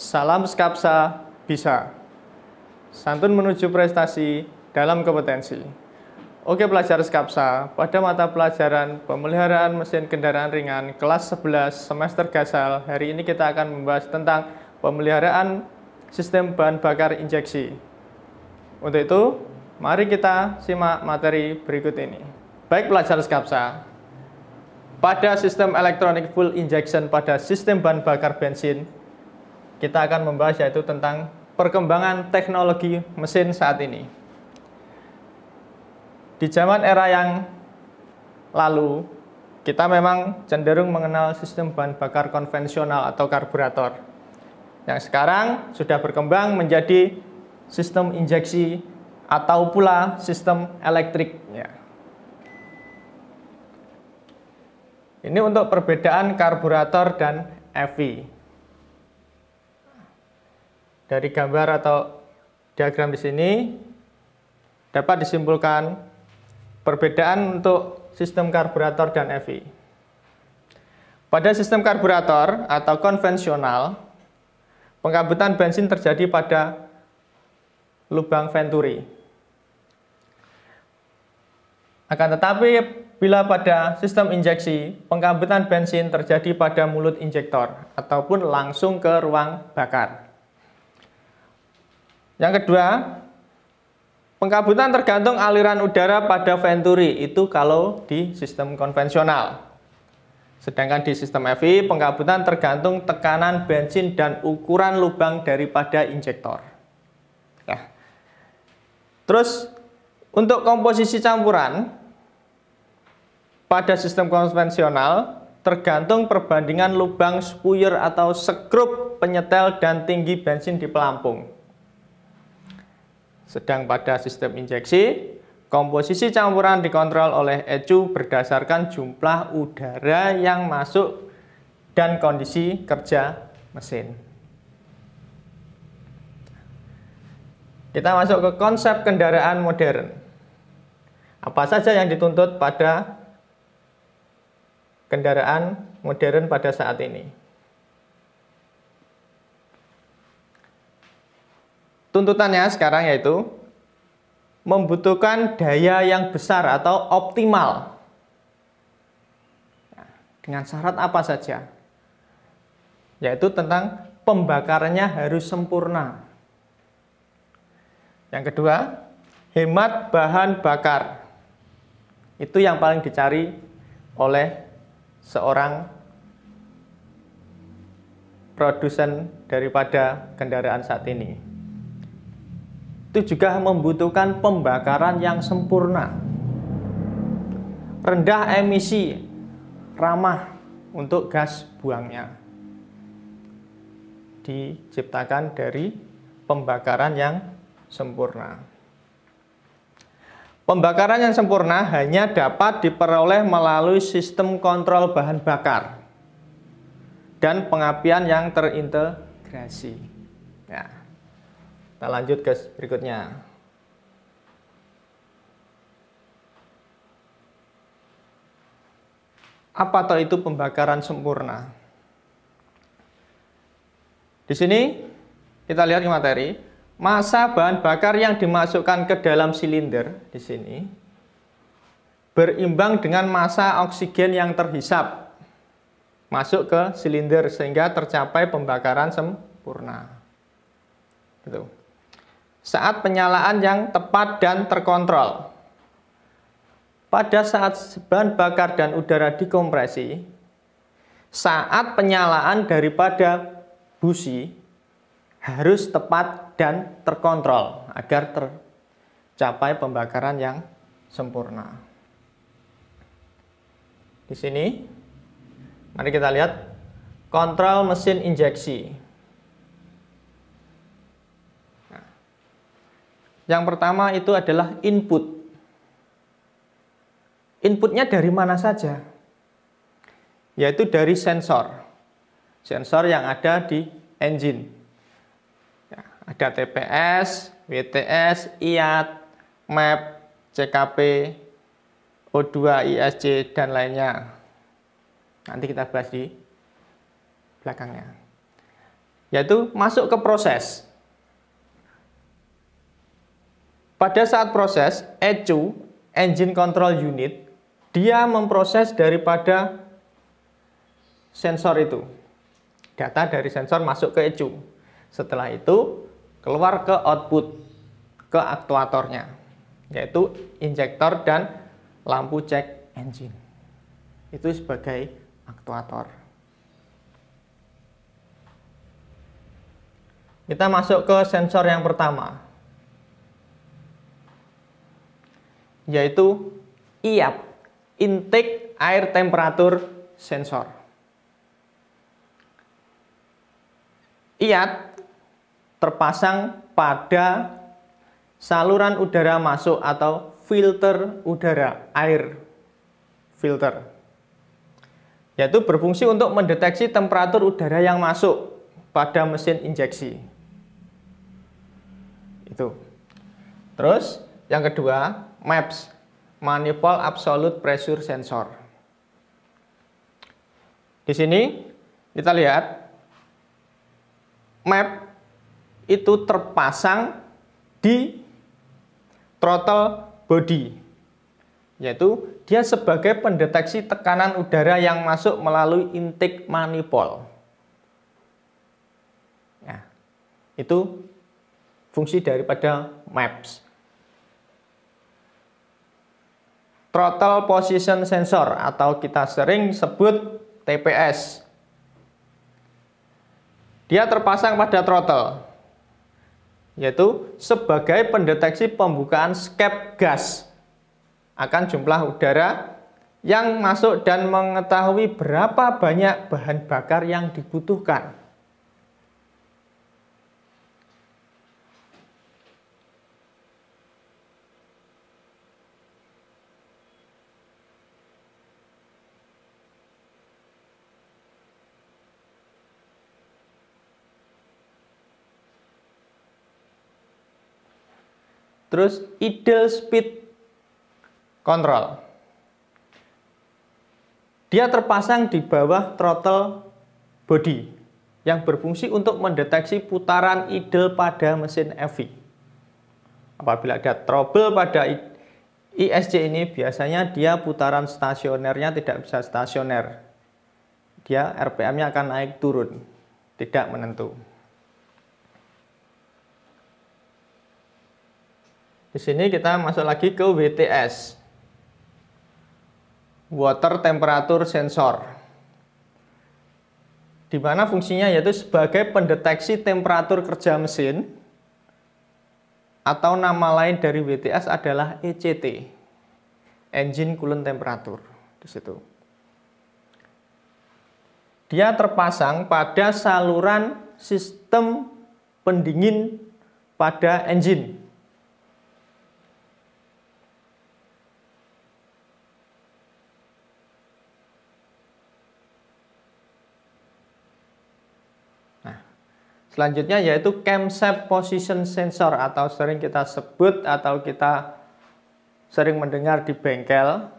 Salam Skapsa bisa. Santun menuju prestasi dalam kompetensi. Oke pelajar Skapsa, pada mata pelajaran pemeliharaan mesin kendaraan ringan kelas 11 semester Gasal, hari ini kita akan membahas tentang pemeliharaan sistem bahan bakar injeksi. Untuk itu, mari kita simak materi berikut ini. Baik pelajar Skapsa, pada sistem elektronik full injection pada sistem bahan bakar bensin, kita akan membahas yaitu tentang perkembangan teknologi mesin saat ini. Di zaman era yang lalu, kita memang cenderung mengenal sistem bahan bakar konvensional atau karburator. Yang sekarang sudah berkembang menjadi sistem injeksi atau pula sistem elektrik. Ini untuk perbedaan karburator dan EV. Dari gambar atau diagram di sini dapat disimpulkan perbedaan untuk sistem karburator dan EV. Pada sistem karburator atau konvensional, pengkabutan bensin terjadi pada lubang venturi. Akan tetapi, bila pada sistem injeksi, pengkabutan bensin terjadi pada mulut injektor ataupun langsung ke ruang bakar. Yang kedua, pengkabutan tergantung aliran udara pada venturi, itu kalau di sistem konvensional. Sedangkan di sistem EV, pengkabutan tergantung tekanan bensin dan ukuran lubang daripada injektor. Nah, terus untuk komposisi campuran, pada sistem konvensional tergantung perbandingan lubang spuyer atau skrup penyetel dan tinggi bensin di pelampung. Sedang pada sistem injeksi, komposisi campuran dikontrol oleh ECU berdasarkan jumlah udara yang masuk dan kondisi kerja mesin. Kita masuk ke konsep kendaraan modern. Apa saja yang dituntut pada kendaraan modern pada saat ini? Tuntutannya sekarang yaitu membutuhkan daya yang besar atau optimal. Dengan syarat apa saja? Yaitu tentang pembakarannya harus sempurna. Yang kedua, hemat bahan bakar. Itu yang paling dicari oleh seorang produsen daripada kendaraan saat ini. Itu juga membutuhkan pembakaran yang sempurna, rendah emisi, ramah untuk gas buangnya, diciptakan dari pembakaran yang sempurna. Pembakaran yang sempurna hanya dapat diperoleh melalui sistem kontrol bahan bakar dan pengapian yang terintegrasi. Ya. Kita lanjut ke berikutnya. Apa toh itu pembakaran sempurna? Di sini kita lihat di materi, massa bahan bakar yang dimasukkan ke dalam silinder di sini berimbang dengan massa oksigen yang terhisap masuk ke silinder sehingga tercapai pembakaran sempurna. Gitu. Saat penyalaan yang tepat dan terkontrol. Pada saat bahan bakar dan udara dikompresi, saat penyalaan daripada busi harus tepat dan terkontrol agar tercapai pembakaran yang sempurna. Di sini, mari kita lihat kontrol mesin injeksi. Yang pertama itu adalah input. Inputnya dari mana saja? Yaitu dari sensor. Sensor yang ada di engine. Ya, ada TPS, WTS, IAT, MAP, CKP, O2, ISC, dan lainnya. Nanti kita bahas di belakangnya. yaitu masuk ke proses. Pada saat proses, ECU, Engine Control Unit, dia memproses daripada sensor itu. Data dari sensor masuk ke ECU. Setelah itu, keluar ke output, ke aktuatornya, yaitu injektor dan lampu cek engine. Itu sebagai aktuator. Kita masuk ke sensor yang pertama, yaitu IAT, Intake Air Temperature Sensor. IAT terpasang pada saluran udara masuk atau filter udara, air filter, yaitu berfungsi untuk mendeteksi temperatur udara yang masuk pada mesin injeksi. Itu. Terus yang kedua, MAPS, Manifold Absolute Pressure Sensor. Di sini kita lihat MAP itu terpasang di throttle body, yaitu dia sebagai pendeteksi tekanan udara yang masuk melalui intake manifold. Ya, itu fungsi daripada MAPS. Throttle Position Sensor atau kita sering sebut TPS. Dia terpasang pada throttle, yaitu sebagai pendeteksi pembukaan skep gas akan jumlah udara yang masuk dan mengetahui berapa banyak bahan bakar yang dibutuhkan. Terus idle speed control. Dia terpasang di bawah throttle body yang berfungsi untuk mendeteksi putaran idle pada mesin FV. Apabila ada trouble pada ISC ini, biasanya dia putaran stasionernya tidak bisa stasioner. Dia RPM-nya akan naik turun, tidak menentu. Di sini kita masuk lagi ke WTS, Water Temperature Sensor, di mana fungsinya yaitu sebagai pendeteksi temperatur kerja mesin, atau nama lain dari WTS adalah ECT, Engine Coolant Temperature. Di situ dia terpasang pada saluran sistem pendingin pada engine. Selanjutnya yaitu Camshaft Position Sensor atau sering kita sebut atau kita sering mendengar di bengkel,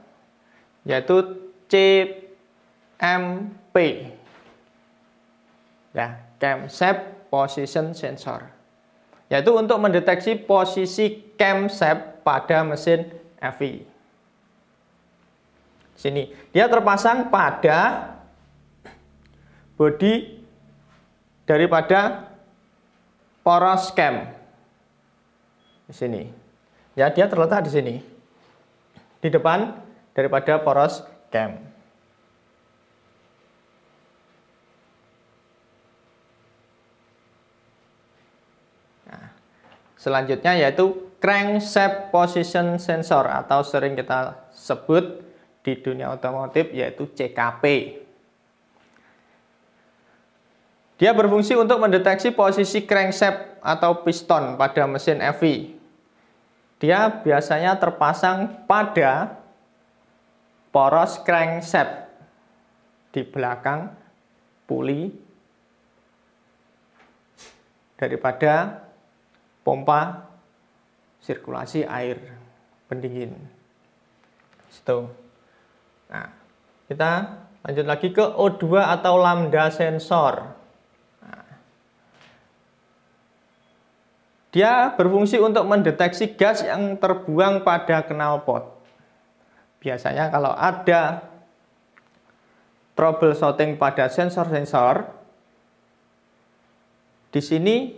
yaitu CMP. Ya, Camshaft Position Sensor. Yaitu untuk mendeteksi posisi camshaft pada mesin FV. Sini, dia terpasang pada bodi daripada poros cam. Di sini. Ya, dia terletak di sini. Di depan daripada poros cam. Nah, selanjutnya yaitu Crankshaft Position Sensor atau sering kita sebut di dunia otomotif yaitu CKP. Dia berfungsi untuk mendeteksi posisi crankshaft atau piston pada mesin FV. Dia biasanya terpasang pada poros crankshaft di belakang puli daripada pompa sirkulasi air pendingin. Situ. Nah, kita lanjut lagi ke O2 atau lambda sensor. Dia berfungsi untuk mendeteksi gas yang terbuang pada knalpot. Biasanya kalau ada troubleshooting pada sensor-sensor, di sini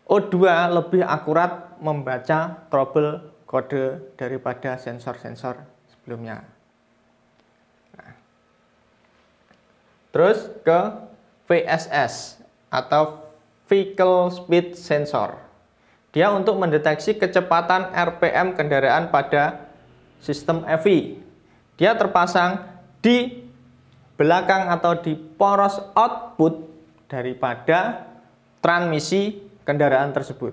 O2 lebih akurat membaca trouble kode daripada sensor-sensor sebelumnya. Nah, terus ke VSS atau Vehicle Speed Sensor. Dia untuk mendeteksi kecepatan RPM kendaraan pada sistem EV. Dia terpasang di belakang atau di poros output daripada transmisi kendaraan tersebut.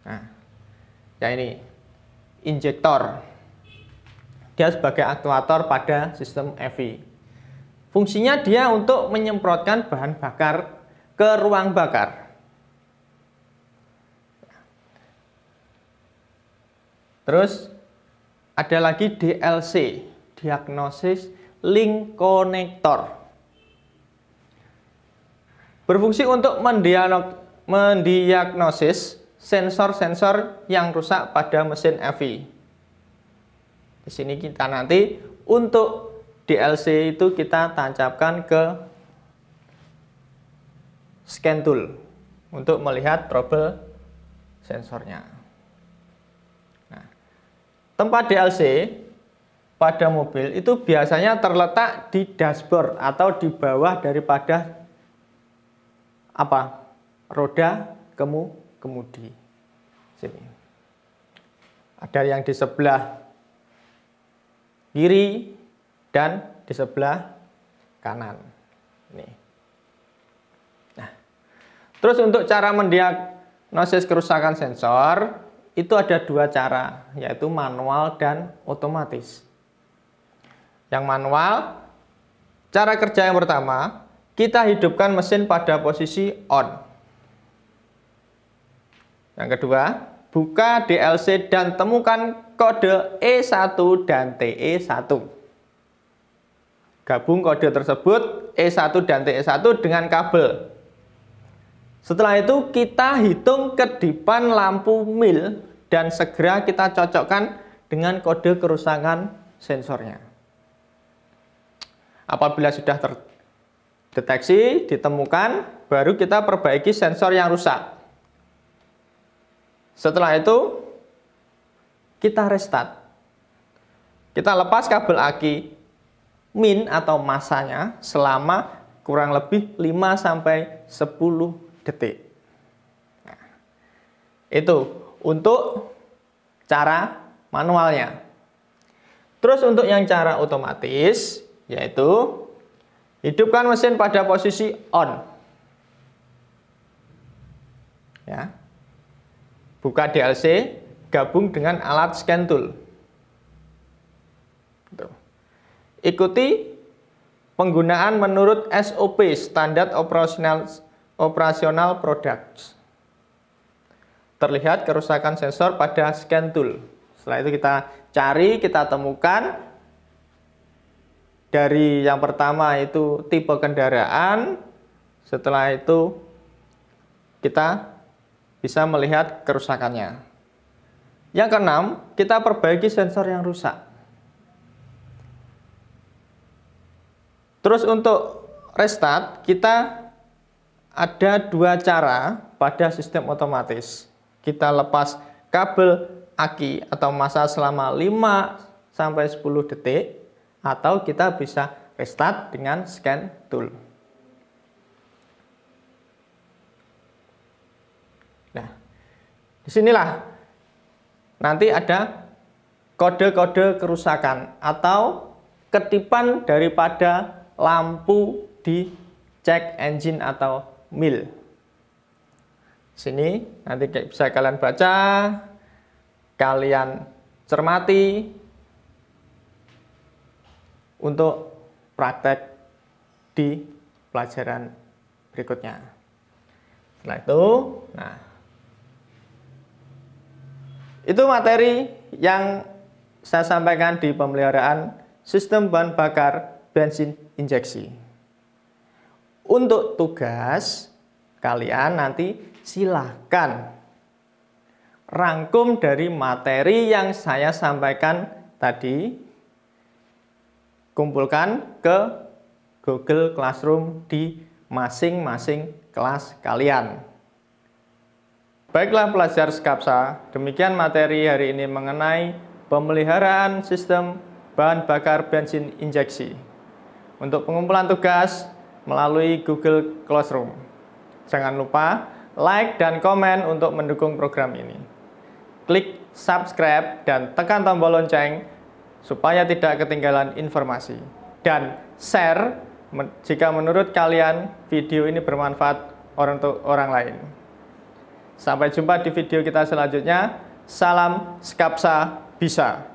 Nah, ya ini injektor. Dia sebagai aktuator pada sistem EV. Fungsinya dia untuk menyemprotkan bahan bakar ke ruang bakar. Terus ada lagi DLC, Diagnosis Link Connector. Berfungsi untuk mendiagnosis sensor-sensor yang rusak pada mesin EV. Di sini kita nanti untuk DLC itu kita tancapkan ke scan tool untuk melihat trouble sensornya. Nah, tempat DLC pada mobil itu biasanya terletak di dashboard atau di bawah daripada roda kemudi. Sini. Ada yang di sebelah kiri dan di sebelah kanan. Ini. Nah, terus untuk cara mendiagnosis kerusakan sensor itu ada dua cara, yaitu manual dan otomatis. Yang manual, cara kerja yang pertama, kita hidupkan mesin pada posisi on. Yang kedua, buka DLC dan temukan kode E1 dan TE1. Gabung kode tersebut E1 dan TE1 dengan kabel. Setelah itu kita hitung kedipan lampu mil dan segera kita cocokkan dengan kode kerusakan sensornya. Apabila sudah terdeteksi, ditemukan, baru kita perbaiki sensor yang rusak. Setelah itu kita restart. Kita lepas kabel aki min atau masanya selama kurang lebih 5-10 detik. Nah, itu untuk cara manualnya. Terus untuk yang cara otomatis, yaitu hidupkan mesin pada posisi on. Ya. Buka DLC, gabung dengan alat scan tool. Tuh. Ikuti penggunaan menurut SOP, Standard Operational Products. Terlihat kerusakan sensor pada scan tool. Setelah itu kita cari, kita temukan. Dari yang pertama itu tipe kendaraan. Setelah itu kita bisa melihat kerusakannya. Yang keenam, kita perbaiki sensor yang rusak. Terus untuk restart, kita ada dua cara pada sistem otomatis. Kita lepas kabel aki atau masa selama 5-10 detik, atau kita bisa restart dengan scan tool. Nah, disinilah nanti ada kode-kode kerusakan atau ketipan daripada lampu di check engine atau mil. Sini nanti bisa kalian baca, kalian cermati untuk praktek di pelajaran berikutnya. Setelah itu, nah, itu materi yang saya sampaikan di pemeliharaan sistem bahan bakar bensin injeksi. Untuk tugas, Kalian nanti silahkan rangkum dari materi yang saya sampaikan tadi, kumpulkan ke Google Classroom di masing-masing kelas kalian. Baiklah pelajar Skapsa, demikian materi hari ini mengenai pemeliharaan sistem bahan bakar bensin injeksi. Untuk pengumpulan tugas melalui Google Classroom. Jangan lupa like dan komen untuk mendukung program ini. Klik subscribe dan tekan tombol lonceng supaya tidak ketinggalan informasi. Dan share jika menurut kalian video ini bermanfaat untuk orang lain. Sampai jumpa di video kita selanjutnya. Salam Skapsa Bisa.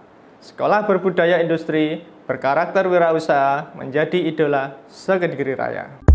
Sekolah berbudaya industri, berkarakter wirausaha, menjadi idola se-Kediri Raya.